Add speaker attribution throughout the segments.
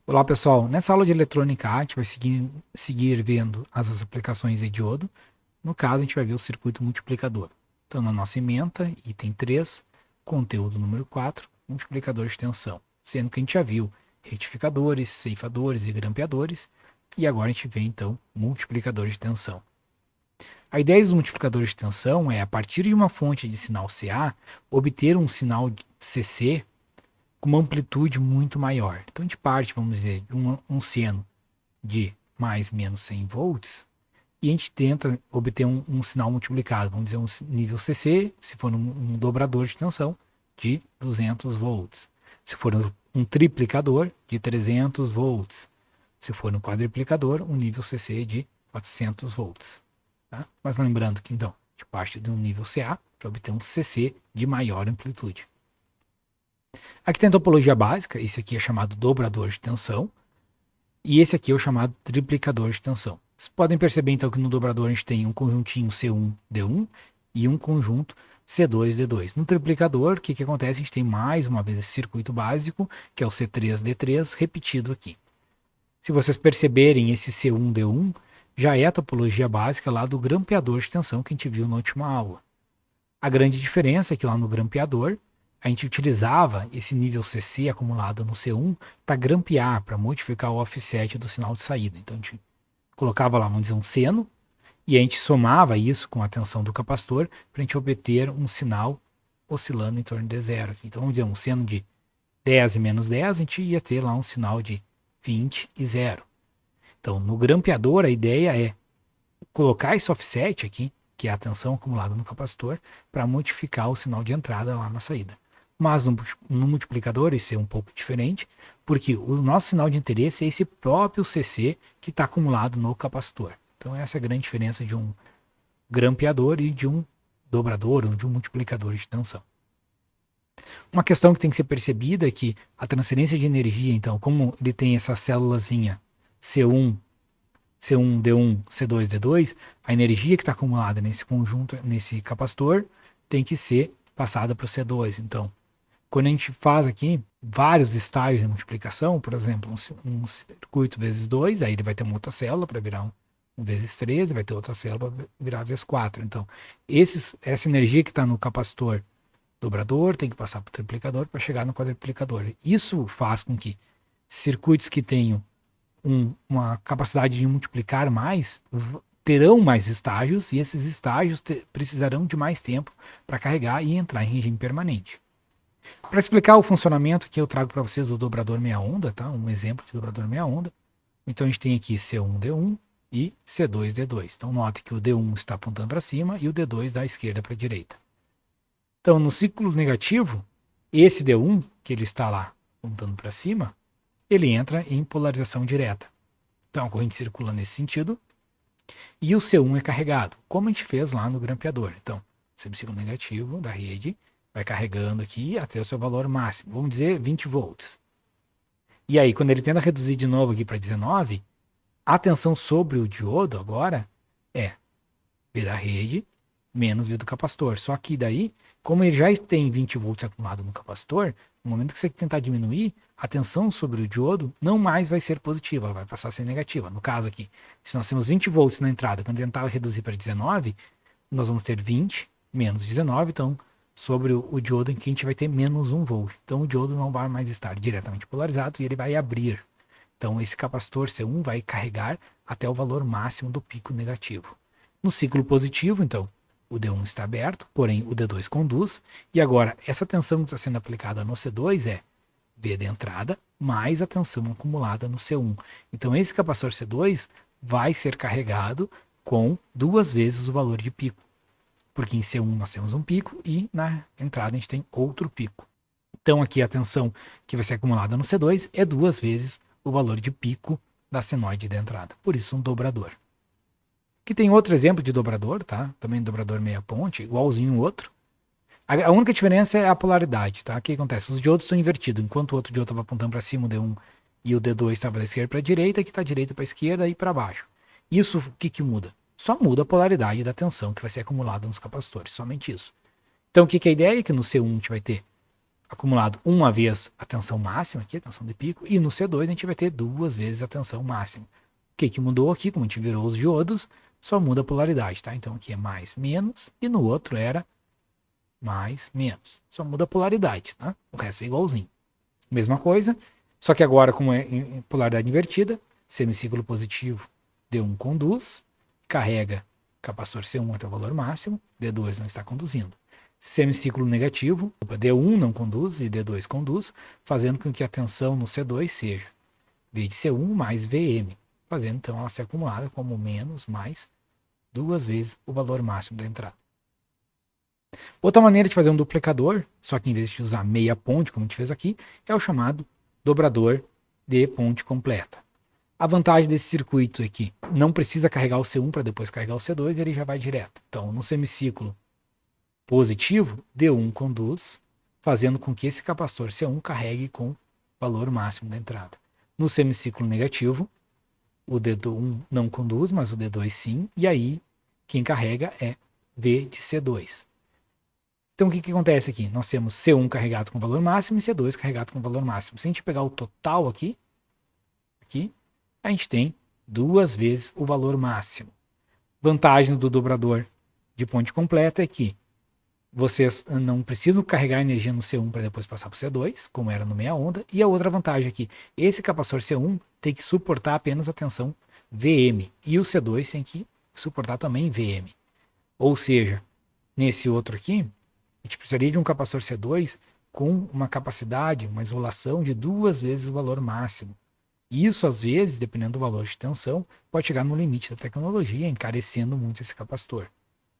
Speaker 1: Olá pessoal, nessa aula de eletrônica A, a gente vai seguir vendo as aplicações de diodo. No caso, a gente vai ver o circuito multiplicador. Então, na nossa ementa, item 3, conteúdo número 4, multiplicador de tensão. Sendo que a gente já viu retificadores, ceifadores e grampeadores, e agora a gente vê então multiplicador de tensão. A ideia dos multiplicadores de tensão é, a partir de uma fonte de sinal CA, obter um sinal CC com uma amplitude muito maior. Então a gente parte, vamos dizer, de um seno de mais menos 100 volts e a gente tenta obter um sinal multiplicado, vamos dizer, um nível CC, se for um dobrador de tensão, de 200 volts. Se for um triplicador, de 300 volts. Se for um quadriplicador, um nível CC de 400 volts. Tá? Mas lembrando que, então, a gente parte de um nível CA para obter um CC de maior amplitude. Aqui tem a topologia básica, esse aqui é chamado dobrador de tensão, e esse aqui é o chamado triplicador de tensão. Vocês podem perceber então que no dobrador a gente tem um conjuntinho C1D1 e um conjunto C2D2. No triplicador, o que acontece? A gente tem mais uma vez esse circuito básico, que é o C3D3, repetido aqui. Se vocês perceberem, esse C1D1 já é a topologia básica lá do grampeador de tensão que a gente viu na última aula. A grande diferença é que lá no grampeador, a gente utilizava esse nível CC acumulado no C1 para grampear, para modificar o offset do sinal de saída. Então a gente colocava lá, vamos dizer, um seno, e a gente somava isso com a tensão do capacitor para a gente obter um sinal oscilando em torno de zero. Então vamos dizer, um seno de 10 e menos 10, a gente ia ter lá um sinal de 20 e 0. Então no grampeador a ideia é colocar esse offset aqui, que é a tensão acumulada no capacitor, para modificar o sinal de entrada lá na saída. Mas no multiplicador isso é um pouco diferente, porque o nosso sinal de interesse é esse próprio CC que está acumulado no capacitor. Então essa é a grande diferença de um grampeador e de um dobrador ou de um multiplicador de tensão. Uma questão que tem que ser percebida é que a transferência de energia, então, como ele tem essa célulazinha C1, C1D1, C2D2, a energia que está acumulada nesse conjunto, nesse capacitor, tem que ser passada para o C2. Então, quando a gente faz aqui vários estágios de multiplicação, por exemplo, um circuito vezes 2, aí ele vai ter uma outra célula para virar um vezes 3, vai ter outra célula para virar vezes 4. Então, essa energia que está no capacitor dobrador tem que passar para o triplicador para chegar no quadriplicador. Isso faz com que circuitos que tenham uma capacidade de multiplicar mais terão mais estágios e esses estágios precisarão de mais tempo para carregar e entrar em regime permanente. Para explicar o funcionamento que eu trago para vocês do dobrador meia onda, tá? Um exemplo de dobrador meia onda. Então a gente tem aqui C1D1 e C2D2. Então note que o D1 está apontando para cima e o D2 da esquerda para a direita. Então no ciclo negativo, esse D1, que ele está lá apontando para cima, ele entra em polarização direta. Então a corrente circula nesse sentido e o C1 é carregado, como a gente fez lá no grampeador. Então, sempre ciclo negativo da rede vai carregando aqui até o seu valor máximo, vamos dizer 20 volts. E aí, quando ele tenta reduzir de novo aqui para 19, a tensão sobre o diodo agora é V da rede menos V do capacitor. Só que daí, como ele já tem 20 volts acumulado no capacitor, no momento que você tentar diminuir, a tensão sobre o diodo não mais vai ser positiva, ela vai passar a ser negativa. No caso aqui, se nós temos 20 volts na entrada, quando tentar reduzir para 19, nós vamos ter 20 menos 19, então sobre o diodo em que a gente vai ter menos 1 volt. Então o diodo não vai mais estar diretamente polarizado e ele vai abrir. Então esse capacitor C1 vai carregar até o valor máximo do pico negativo. No ciclo positivo, então, o D1 está aberto, porém o D2 conduz. E agora, essa tensão que está sendo aplicada no C2 é V de entrada mais a tensão acumulada no C1. Então esse capacitor C2 vai ser carregado com 2 vezes o valor de pico. Porque em C1 nós temos um pico e na entrada a gente tem outro pico. Então aqui a tensão que vai ser acumulada no C2 é 2 vezes o valor de pico da senoide de entrada. Por isso um dobrador. Aqui tem outro exemplo de dobrador, tá? Também dobrador meia ponte, igualzinho o outro. A única diferença é a polaridade, tá? O que acontece? Os diodos estão invertidos. Enquanto o outro diodo estava apontando para cima, o D1 e o D2 estava da esquerda para a direita, aqui está da direita para a esquerda e para baixo. Isso o que muda? Só muda a polaridade da tensão que vai ser acumulada nos capacitores, somente isso. Então o que é a ideia? Que no C1 a gente vai ter acumulado uma vez a tensão máxima aqui, a tensão de pico, e no C2 a gente vai ter 2 vezes a tensão máxima. O que mudou aqui? Como a gente virou os diodos, só muda a polaridade, tá? Então aqui é mais, menos, e no outro era mais, menos. Só muda a polaridade, tá? O resto é igualzinho. Mesma coisa, só que agora, como é em polaridade invertida, semiciclo positivo, D1 conduz, carrega capacitor C1 até o valor máximo, D2 não está conduzindo. Semiciclo negativo, D1 não conduz e D2 conduz, fazendo com que a tensão no C2 seja V de C1 mais Vm, fazendo então ela ser acumulada como menos mais 2 vezes o valor máximo da entrada. Outra maneira de fazer um duplicador, só que em vez de usar meia ponte, como a gente fez aqui, é o chamado dobrador de ponte completa. A vantagem desse circuito é que não precisa carregar o C1 para depois carregar o C2, ele já vai direto. Então, no semiciclo positivo, D1 conduz, fazendo com que esse capacitor C1 carregue com o valor máximo da entrada. No semiciclo negativo, o D1 não conduz, mas o D2 sim, e aí quem carrega é V de C2. Então, o que acontece aqui? Nós temos C1 carregado com valor máximo e C2 carregado com valor máximo. Se a gente pegar o total aqui, a gente tem 2 vezes o valor máximo. Vantagem do dobrador de ponte completa é que vocês não precisam carregar energia no C1 para depois passar para o C2, como era no meia onda. E a outra vantagem é que esse capacitor C1 tem que suportar apenas a tensão Vm. E o C2 tem que suportar também Vm. Ou seja, nesse outro aqui, a gente precisaria de um capacitor C2 com uma capacidade, uma isolação de 2 vezes o valor máximo. Isso, às vezes, dependendo do valor de tensão, pode chegar no limite da tecnologia, encarecendo muito esse capacitor.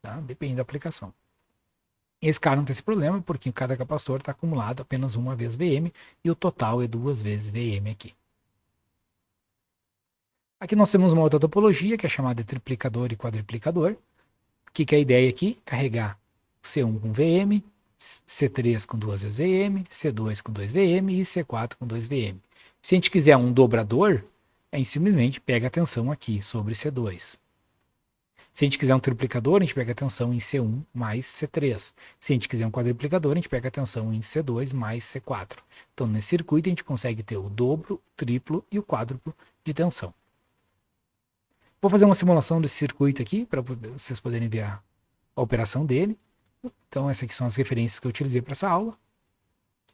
Speaker 1: Tá? Depende da aplicação. Esse cara não tem esse problema, porque cada capacitor está acumulado apenas uma vez Vm, e o total é 2 vezes Vm aqui. Aqui nós temos uma outra topologia, que é chamada de triplicador e quadriplicador. O que é a ideia aqui? Carregar C1 com Vm, C3 com 2 vezes Vm, C2 com 2 Vm e C4 com 2 Vm. Se a gente quiser um dobrador, a gente simplesmente pega a tensão aqui sobre C2. Se a gente quiser um triplicador, a gente pega a tensão em C1 mais C3. Se a gente quiser um quadriplicador, a gente pega a tensão em C2 mais C4. Então, nesse circuito, a gente consegue ter o dobro, o triplo e o quádruplo de tensão. Vou fazer uma simulação desse circuito aqui, para vocês poderem ver a operação dele. Então, essas aqui são as referências que eu utilizei para essa aula.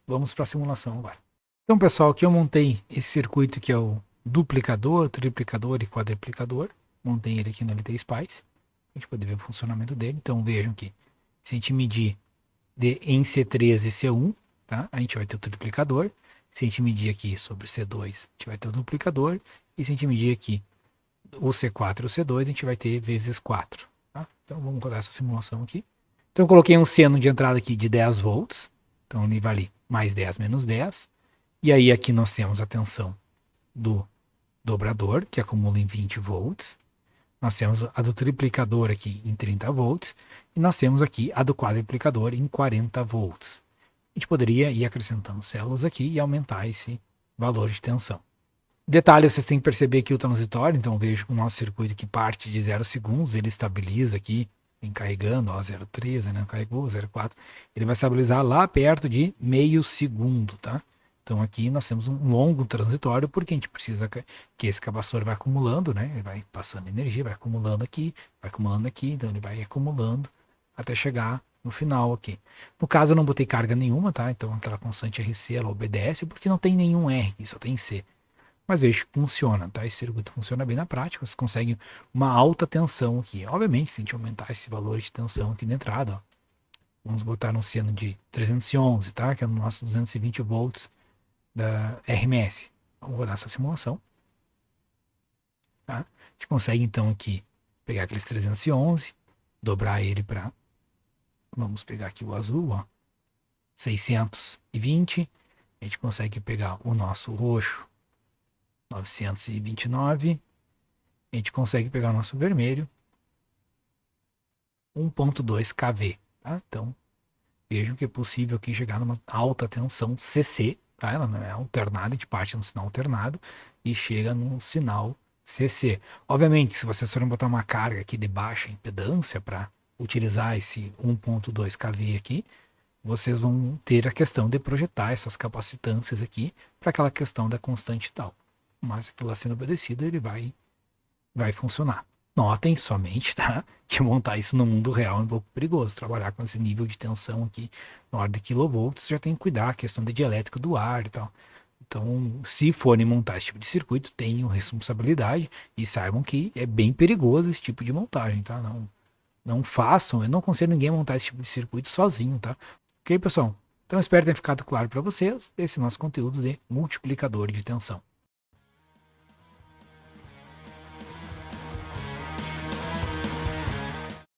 Speaker 1: Vamos para a simulação agora. Então, pessoal, aqui eu montei esse circuito que é o duplicador, triplicador e quadriplicador. Montei ele aqui no LT Spice. A gente pode ver o funcionamento dele. Então, vejam que se a gente medir em C3 e C1, tá? A gente vai ter o triplicador. Se a gente medir aqui sobre C2, a gente vai ter o duplicador. E se a gente medir aqui o C4 e o C2, a gente vai ter vezes 4. Tá? Então, vamos rodar essa simulação aqui. Então, eu coloquei um seno de entrada aqui de 10 volts. Então, ele vale mais 10 menos 10. E aí, aqui nós temos a tensão do dobrador, que acumula em 20 volts. Nós temos a do triplicador aqui em 30 volts. E nós temos aqui a do quadriplicador em 40 volts. A gente poderia ir acrescentando células aqui e aumentar esse valor de tensão. Detalhe, vocês têm que perceber que o transitório, então vejo que o nosso circuito que parte de 0 segundos, ele estabiliza aqui, vem carregando, ó, 0,13, né, carregou, 0,4, ele vai estabilizar lá perto de meio segundo, tá? Então aqui nós temos um longo transitório, porque a gente precisa que esse capacitor vai acumulando, né? Ele vai passando energia, vai acumulando aqui, então ele vai acumulando até chegar no final aqui. No caso eu não botei carga nenhuma, tá? Então aquela constante RC ela obedece, porque não tem nenhum R aqui, só tem C. Mas veja que funciona, tá? Esse circuito funciona bem na prática, você consegue uma alta tensão aqui. Obviamente, se a gente aumentar esse valor de tensão aqui na entrada, ó, vamos botar um seno de 311, tá? Que é o nosso 220 volts da RMS. Vamos rodar essa simulação. Tá? A gente consegue então aqui pegar aqueles 311, dobrar ele para, vamos pegar aqui o azul, ó, 620. A gente consegue pegar o nosso roxo, 929. A gente consegue pegar o nosso vermelho, 1.2 kV. Tá? Então, vejam que é possível aqui chegar numa alta tensão CC. Tá? Ela não é alternada, a gente parte no sinal alternado e chega no sinal CC. Obviamente, se vocês forem botar uma carga aqui de baixa impedância para utilizar esse 1.2 kV aqui, vocês vão ter a questão de projetar essas capacitâncias aqui para aquela questão da constante tal. Mas aquilo lá sendo obedecido, ele vai funcionar. Notem somente, tá? Que montar isso no mundo real é um pouco perigoso. Trabalhar com esse nível de tensão aqui na ordem de kilovolts, já tem que cuidar a questão da dialética do ar e tal. Então, se forem montar esse tipo de circuito, tenham responsabilidade e saibam que é bem perigoso esse tipo de montagem, tá? Não façam, eu não aconselho ninguém a montar esse tipo de circuito sozinho, tá? Ok, pessoal? Então, espero ter ficado claro para vocês esse nosso conteúdo de multiplicador de tensão.